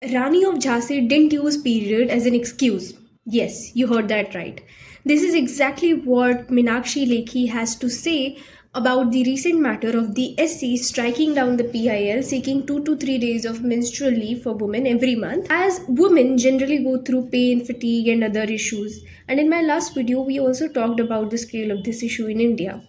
Rani of Jhansi didn't use period as an excuse. Yes, you heard that right. This is exactly what Meenakshi Lekhi has to say about the recent matter of the SC striking down the PIL seeking 2 to 3 days of menstrual leave for women every month, as women generally go through pain, fatigue, and other issues. And in my last video, we also talked about the scale of this issue in India.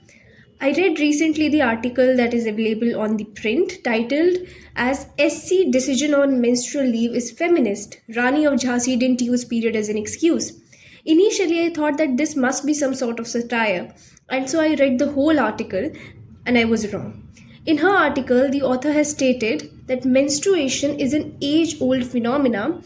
I read recently the article that is available on the print titled as SC Decision on Menstrual Leave is Feminist. Rani of Jhansi didn't use period as an excuse. Initially, I thought that this must be some sort of satire, and so I read the whole article and I was wrong. In her article, the author has stated that menstruation is an age old phenomenon.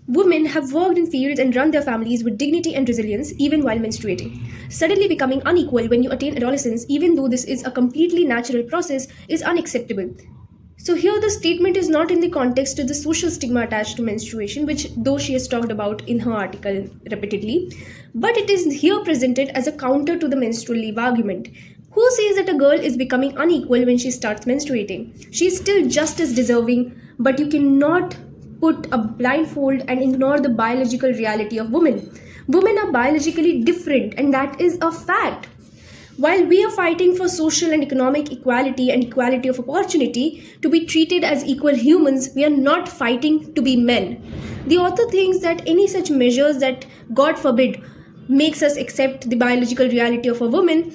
Women have worked in fields and run their families with dignity and resilience even while menstruating. Suddenly becoming unequal when you attain adolescence, even though this is a completely natural process, is unacceptable. So, here the statement is not in the context of the social stigma attached to menstruation, which though she has talked about in her article repeatedly, but it is here presented as a counter to the menstrual leave argument. Who says that a girl is becoming unequal when she starts menstruating? She is still just as deserving, but you cannot put a blindfold and ignore the biological reality of women. Women are biologically different, and that is a fact. While we are fighting for social and economic equality and equality of opportunity to be treated as equal humans, we are not fighting to be men. The author thinks that any such measures that, God forbid, makes us accept the biological reality of a woman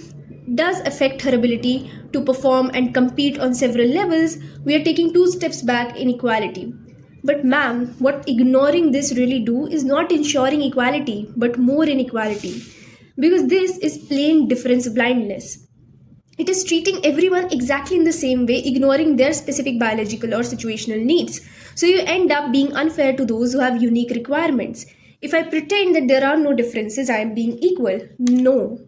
does affect her ability to perform and compete on several levels. We are taking two steps back in equality. But ma'am, what ignoring this really do is not ensuring equality, but more inequality. Because this is plain difference blindness. It is treating everyone exactly in the same way, ignoring their specific biological or situational needs. So you end up being unfair to those who have unique requirements. If I pretend that there are no differences, I am being equal. No.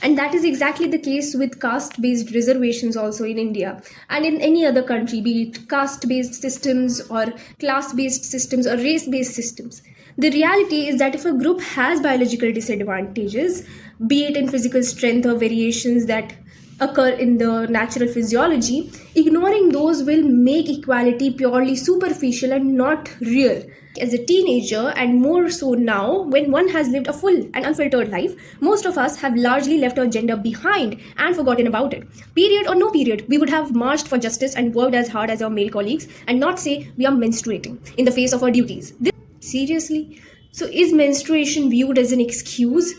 And that is exactly the case with caste based reservations also in India and in any other country, be it caste based systems or class based systems or race based systems. The reality is that if a group has biological disadvantages, be it in physical strength or variations that occur in the natural physiology, ignoring those will make equality purely superficial and not real. As a teenager, and more so now, when one has lived a full and unfiltered life, most of us have largely left our gender behind and forgotten about it. Period or no period, we would have marched for justice and worked as hard as our male colleagues and not say we are menstruating in the face of our duties. Seriously? So, is menstruation viewed as an excuse?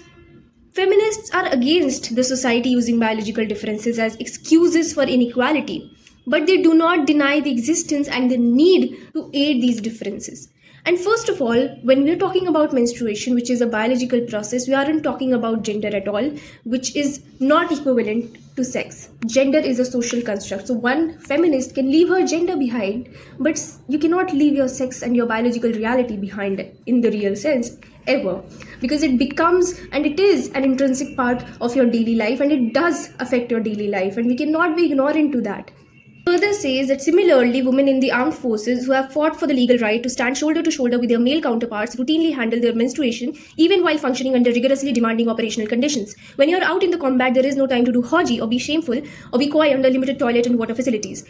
Feminists are against the society using biological differences as excuses for inequality, but they do not deny the existence and the need to aid these differences. And first of all, when we're talking about menstruation, which is a biological process, we aren't talking about gender at all, which is not equivalent to sex. Gender is a social construct. So one feminist can leave her gender behind, but you cannot leave your sex and your biological reality behind in the real sense ever, because it becomes and it is an intrinsic part of your daily life and it does affect your daily life, and we cannot be ignorant to that. Further says that similarly, women in the armed forces who have fought for the legal right to stand shoulder to shoulder with their male counterparts routinely handle their menstruation even while functioning under rigorously demanding operational conditions. When you're out in the combat, there is no time to do hodgy or be shameful or be coy under limited toilet and water facilities.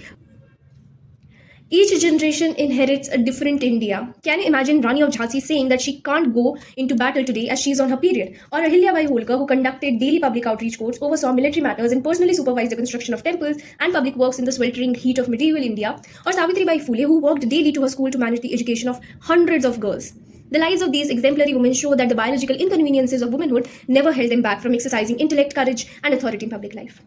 Each generation inherits a different India. Can you imagine Rani of Jhansi saying that she can't go into battle today as she is on her period? Or Ahilyabai Holkar, who conducted daily public outreach courts, oversaw military matters, and personally supervised the construction of temples and public works in the sweltering heat of medieval India? Or Savitribai Phule, who worked daily to her school to manage the education of hundreds of girls? The lives of these exemplary women show that the biological inconveniences of womanhood never held them back from exercising intellect, courage, and authority in public life.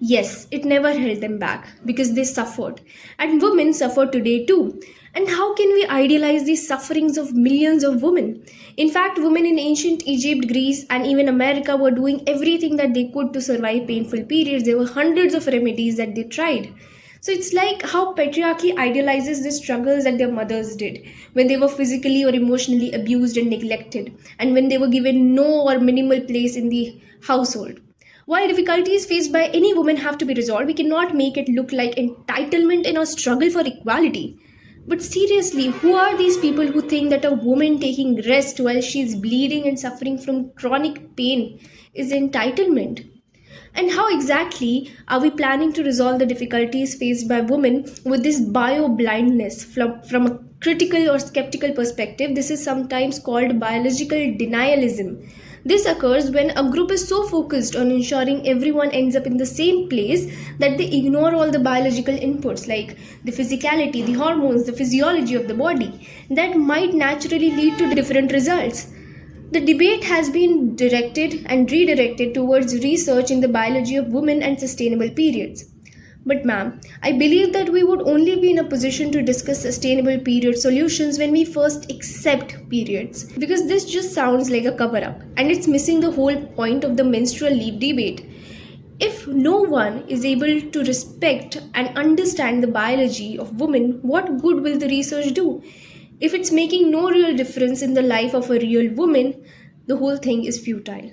Yes, it never held them back because they suffered. And women suffer today too. And how can we idealize the sufferings of millions of women? In fact, women in ancient Egypt, Greece, and even America were doing everything that they could to survive painful periods. There were hundreds of remedies that they tried. So it's like how patriarchy idealizes the struggles that their mothers did when they were physically or emotionally abused and neglected, and when they were given no or minimal place in the household. While difficulties faced by any woman have to be resolved, we cannot make it look like entitlement in our struggle for equality. But seriously, who are these people who think that a woman taking rest while she is bleeding and suffering from chronic pain is entitlement? And how exactly are we planning to resolve the difficulties faced by women with this bio blindness from a critical or skeptical perspective? This is sometimes called biological denialism. This occurs when a group is so focused on ensuring everyone ends up in the same place that they ignore all the biological inputs like the physicality, the hormones, the physiology of the body that might naturally lead to different results. The debate has been directed and redirected towards research in the biology of women and sustainable periods. But, ma'am, I believe that we would only be in a position to discuss sustainable period solutions when we first accept periods. Because this just sounds like a cover up, and it's missing the whole point of the menstrual leave debate. If no one is able to respect and understand the biology of women, what good will the research do? If it's making no real difference in the life of a real woman, the whole thing is futile.